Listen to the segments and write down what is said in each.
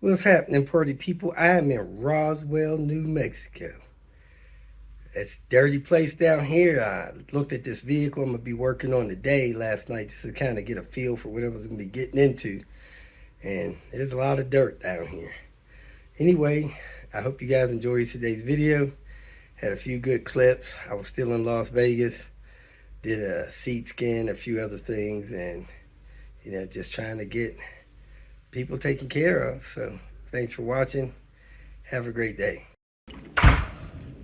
What's happening, party people? I am in Roswell, New Mexico. It's a dirty place down here. I looked at this vehicle I'm going to be working on today last night just to kind of get a feel for what I was going to be getting into. And there's a lot of dirt down here. Anyway, I hope you guys enjoyed today's video. Had a few good clips. I was still in Las Vegas. Did a seat scan, a few other things, and just trying to get people taken care of. So thanks for watching. Have a great day.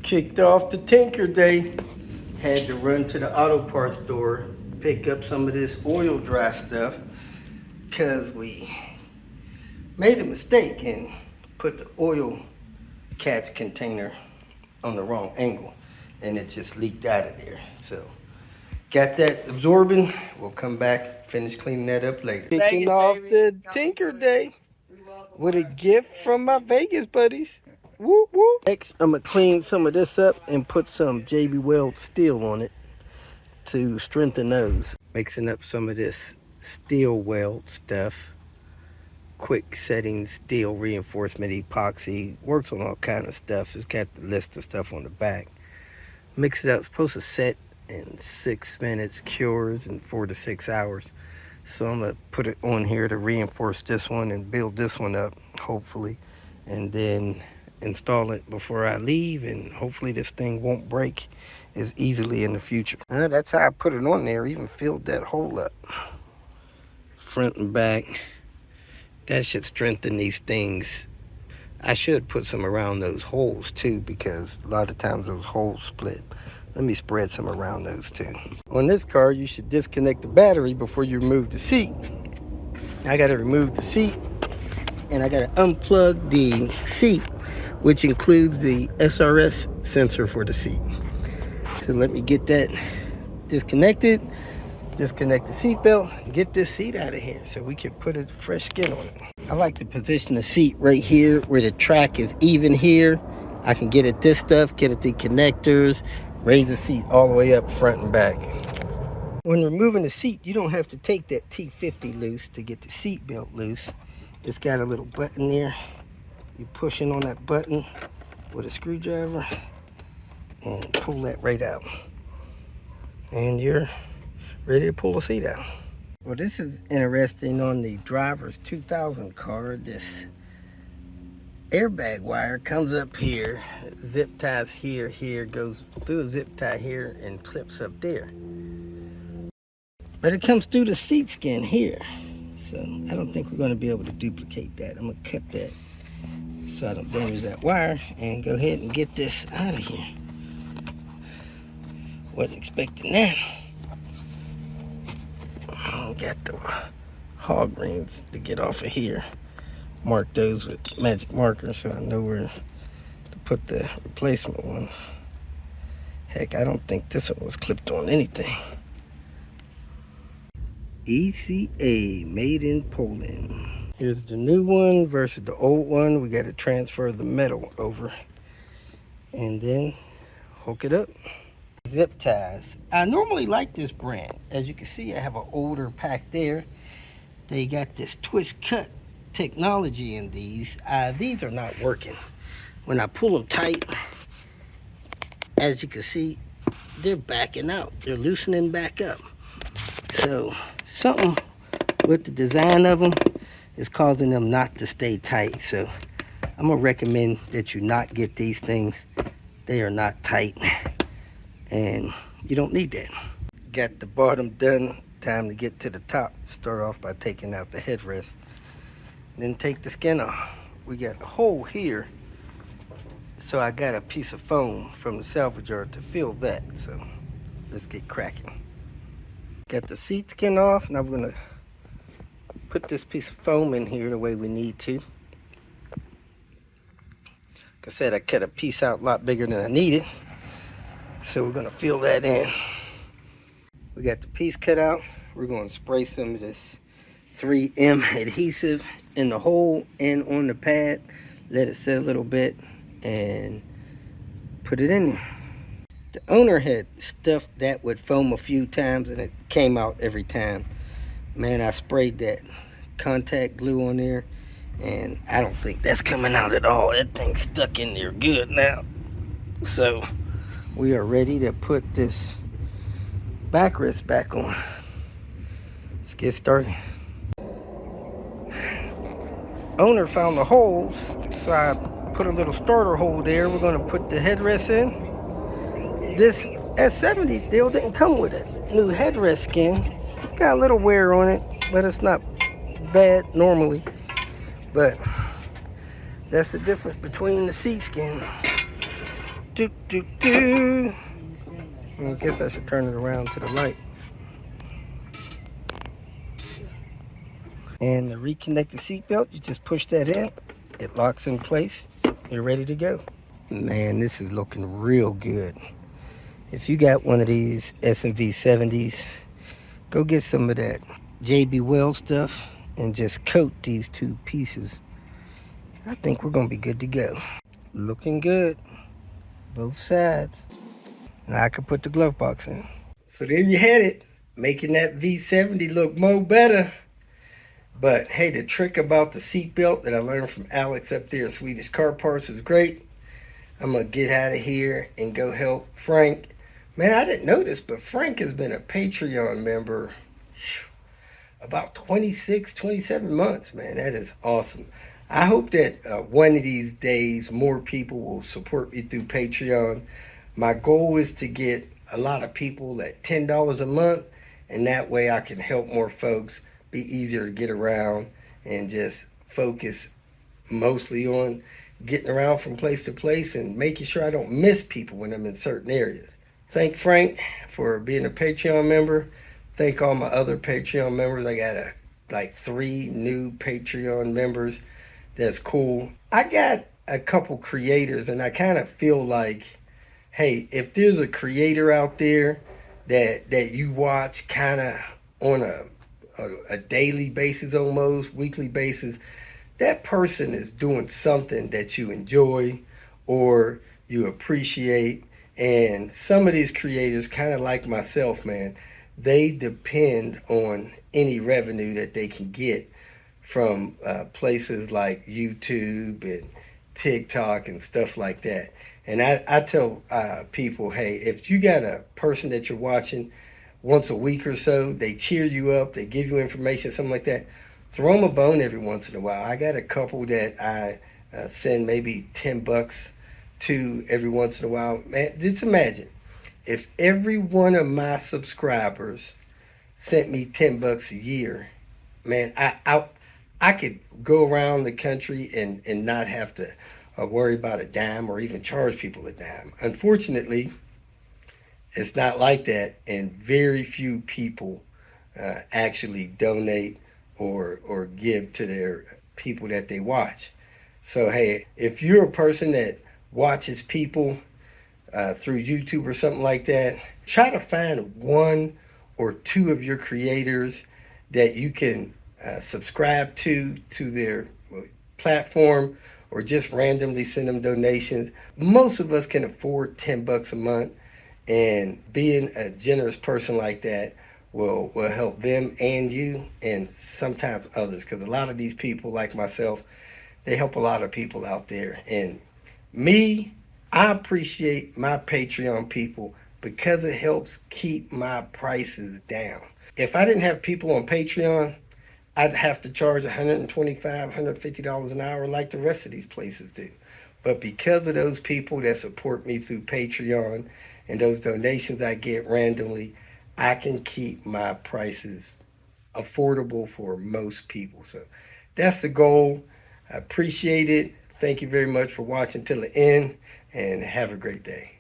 Kicked off the Tinker Day. Had to run to the auto parts store, pick up some of this oil dry stuff, because we made a mistake and put the oil catch container on the wrong angle, and it just leaked out of there. So got that absorbing. We'll come back, finish cleaning that up later. Kicking off the Tinker Day with a gift from my Vegas buddies. Woo woo. Next, I'm gonna clean some of this up and put some JB Weld steel on it to strengthen those. Mixing up some of this steel weld stuff. Quick setting steel reinforcement epoxy. Works on all kind of stuff. It's got the list of stuff on the back. Mix it up. It's supposed to set in 6 minutes, cures in 4 to 6 hours. So I'm gonna put it on here to reinforce this one and build this one up, hopefully, and then install it before I leave, and hopefully this thing won't break as easily in the future. That's how I put it on there. Even filled that hole up, front and back. That should strengthen these things. I should put some around those holes too, because a lot of times those holes split. Let me spread some around those too. On this car, you should disconnect the battery before you remove the seat. I gotta remove the seat, and I gotta unplug the seat, which includes the SRS sensor for the seat. So let me get that disconnected, disconnect the seat belt, get this seat out of here so we can put a fresh skin on it. I like to position the seat right here where the track is even here. I can get at this stuff, get at the connectors, raise the seat all the way up front and back. When removing the seat, you don't have to take that T50 loose to get the seat belt loose. It's got a little button there. You push in on that button with a screwdriver and pull that right out. And you're ready to pull the seat out. Well, this is interesting. On the driver's 2000 car, this airbag wire comes up here, zip ties here, goes through a zip tie here and clips up there. But it comes through the seat skin here. So I don't think we're going to be able to duplicate that. I'm going to cut that so I don't damage that wire and go ahead and get this out of here. Wasn't expecting that. Got the hog rings to get off of here. Mark those with magic marker so I know where to put the replacement ones. Heck, I don't think this one was clipped on anything. ECA, made in Poland. Here's the new one versus the old one. We got to transfer the metal over and then hook it up. Zip ties. I normally like this brand. As you can see, I have an older pack there. They got this twist cut technology in these. These are not working. When I pull them tight, as you can see, they're backing out. They're loosening back up. So something with the design of them is causing them not to stay tight. So I'm gonna recommend that you not get these things. They are not tight, and you don't need that. Got the bottom done. Time to get to the top. Start off by taking out the headrest, then take the skin off. We got a hole here, so I got a piece of foam from the salvage yard to fill that. So let's get cracking. Got the seat skin off. Now we're gonna put this piece of foam in here the way we need to. Like I said, I cut a piece out a lot bigger than I needed, so we're gonna fill that in. We got the piece cut out. We're gonna spray some of this 3M adhesive in the hole and on the pad. Let it set a little bit and put it in there. The owner had stuffed that with foam a few times and it came out every time. Man, I sprayed that contact glue on there And I don't think that's coming out at all. That thing's stuck in there good now. So we are ready to put this backrest back on. Let's get started. Owner found the holes, so I put a little starter hole there. We're going to put the headrest in. This S70 deal didn't come with a new headrest skin. It's got a little wear on it, but it's not bad normally. But that's the difference between the seat skin. Do, do, do. I guess I should turn it around to the light. And to reconnect the seatbelt, you just push that in. It locks in place. You're ready to go. Man, this is looking real good. If you got one of these S&V 70s, go get some of that JB Weld stuff and just coat these two pieces. I think we're gonna be good to go. Looking good, both sides. Now I can put the glove box in. So there you had it, making that V70 look more better. But hey, the trick about the seatbelt that I learned from Alex up there at Swedish Car Parts was great. I'm gonna get out of here and go help Frank. Man, I didn't know this, but Frank has been a Patreon member about 26, 27 months, man. That is awesome. I hope that one of these days more people will support me through Patreon. My goal is to get a lot of people at $10 a month, and that way I can help more folks, be easier to get around, and just focus mostly on getting around from place to place and making sure I don't miss people when I'm in certain areas. Thank Frank for being a Patreon member. Thank all my other Patreon members. I got like 3 new Patreon members. That's cool. I got a couple creators, and I kind of feel like, hey, if there's a creator out there that you watch kind of on a daily basis, almost weekly basis, that person is doing something that you enjoy or you appreciate. And some of these creators, kind of like myself, man, they depend on any revenue that they can get from places like YouTube and TikTok and stuff like that. And I tell people, hey, if you got a person that you're watching once a week or so, they cheer you up, they give you information, something like that, throw them a bone every once in a while. I got a couple that I send maybe $10 to every once in a while. Man, just imagine if every one of my subscribers sent me $10 a year, man, I could go around the country and not have to worry about a dime or even charge people a dime. Unfortunately, it's not like that, and very few people actually donate or give to their people that they watch. So hey, if you're a person that watches people through YouTube or something like that, try to find 1 or 2 of your creators that you can subscribe to their platform, or just randomly send them donations. Most of us can afford $10 a month, and being a generous person like that will help them and you, and sometimes others, because a lot of these people like myself, they help a lot of people out there. And me, I appreciate my Patreon people because it helps keep my prices down. If I didn't have people on Patreon, I'd have to charge $125, $150 an hour like the rest of these places do. But because of those people that support me through Patreon and those donations I get randomly, I can keep my prices affordable for most people. So that's the goal. I appreciate it. Thank you very much for watching till the end, and have a great day.